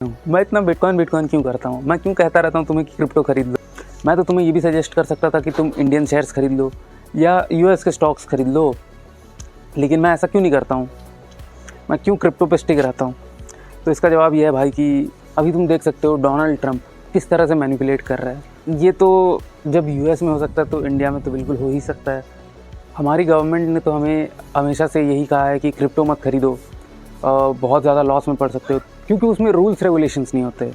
मैं इतना bitcoin bitcoin क्यों करता हूँ? मैं क्यों कहता रहता हूँ तुम्हें कि क्रिप्टो खरीद लो? मैं तो तुम्हें ये भी सजेस्ट कर सकता था कि तुम इंडियन शेयर्स खरीद लो या यूएस के स्टॉक्स खरीद लो, लेकिन मैं ऐसा क्यों नहीं करता हूँ? मैं क्यों क्रिप्टो पे स्टिक रहता हूँ? तो इसका जवाब ये है भाई कि अभी तुम देख सकते हो डोनाल्ड ट्रंप किस तरह से मैनिपुलेट कर रहा है। ये तो जब यूएस में हो सकता है तो इंडिया में तो बिल्कुल हो ही सकता है। हमारी गवर्नमेंट ने तो हमें हमेशा से यही कहा है कि क्रिप्टो मत खरीदो, बहुत ज़्यादा लॉस में पड़ सकते हो, क्योंकि उसमें रूल्स रेगुलेशंस नहीं होते।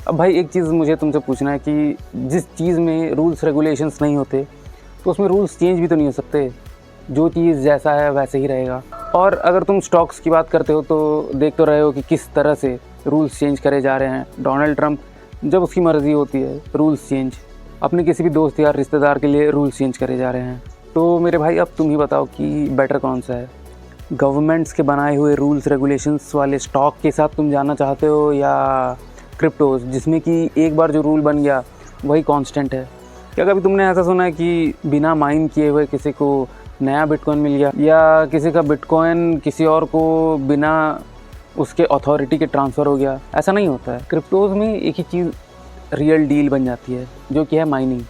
अब भाई एक चीज़ मुझे तुमसे पूछना है कि जिस चीज़ में रूल्स रेगुलेशंस नहीं होते तो उसमें रूल्स चेंज भी तो नहीं हो सकते। जो चीज़ जैसा है वैसे ही रहेगा। और अगर तुम स्टॉक्स की बात करते हो तो देख तो रहे हो कि किस तरह से रूल्स चेंज करे जा रहे हैं। डोनाल्ड ट्रंप जब उसकी मर्ज़ी होती है रूल्स चेंज, अपने किसी भी दोस्त या रिश्तेदार के लिए रूल्स चेंज करे जा रहे हैं। तो मेरे भाई अब तुम ही बताओ कि बेटर कौन सा है, गवर्नमेंट्स के बनाए हुए रूल्स रेगुलेशंस वाले स्टॉक के साथ तुम जाना चाहते हो या क्रिप्टोज जिसमें कि एक बार जो रूल बन गया वही कांस्टेंट है? क्या कभी तुमने ऐसा सुना है कि बिना माइन किए हुए किसी को नया बिटकॉइन मिल गया, या किसी का बिटकॉइन किसी और को बिना उसके अथॉरिटी के ट्रांसफ़र हो गया? ऐसा नहीं होता है। क्रिप्टोज में एक ही चीज़ रियल डील बन जाती है, जो कि है mining.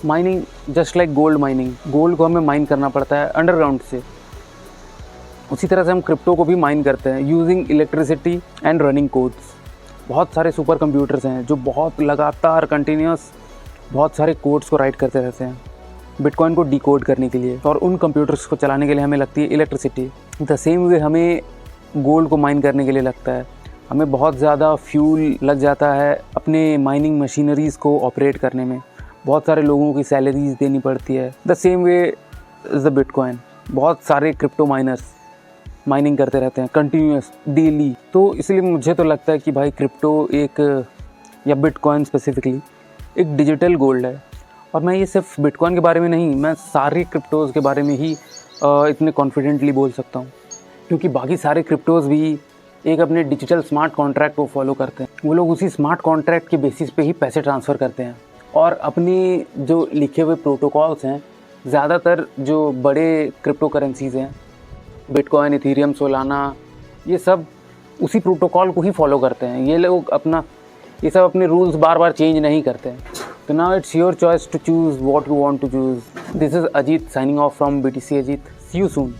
Mining just like gold mining, gold को हमें माइन करना पड़ता है अंडरग्राउंड से, उसी तरह से हम क्रिप्टो को भी माइन करते हैं using electricity and running codes. बहुत सारे सुपर कंप्यूटर्स हैं जो बहुत लगातार कंटिन्यूस बहुत सारे कोड्स को राइट करते रहते हैं बिटकॉइन को डिकोड करने के लिए, और उन कंप्यूटर्स को चलाने के लिए हमें लगती है इलेक्ट्रिसिटी। द सेम वे हमें गोल्ड को माइन करने के लिए लगता है, हमें बहुत ज़्यादा फ्यूल लग जाता है अपने माइनिंग मशीनरीज़ को ऑपरेट करने में, बहुत सारे लोगों की सैलरीज देनी पड़ती है। The same way is the bitcoin. बहुत सारे क्रिप्टो माइनर्स माइनिंग करते रहते हैं कंटिन्यूस डेली। तो इसलिए मुझे तो लगता है कि भाई क्रिप्टो एक, या बिटकॉइन स्पेसिफिकली, एक डिजिटल गोल्ड है। और मैं ये सिर्फ बिटकॉइन के बारे में नहीं, मैं सारी क्रिप्टोज़ के बारे में ही इतने कॉन्फिडेंटली बोल सकता हूँ, क्योंकि बाकी सारे क्रिप्टोज़ भी एक अपने डिजिटल स्मार्ट कॉन्ट्रैक्ट को फॉलो करते हैं। वो लोग उसी स्मार्ट कॉन्ट्रैक्ट के बेसिस पे ही पैसे ट्रांसफ़र करते हैं, और अपने जो लिखे हुए प्रोटोकॉल्स हैं, ज़्यादातर जो बड़े क्रिप्टो करेंसीज़ हैं, बिटकॉइन, इथेरियम, सोलाना, ये सब उसी प्रोटोकॉल को ही फॉलो करते हैं। ये सब अपने रूल्स बार बार चेंज नहीं करते हैं। तो now it's your choice to choose what you want to choose. This is Ajit signing off from BTC Ajit। See you soon.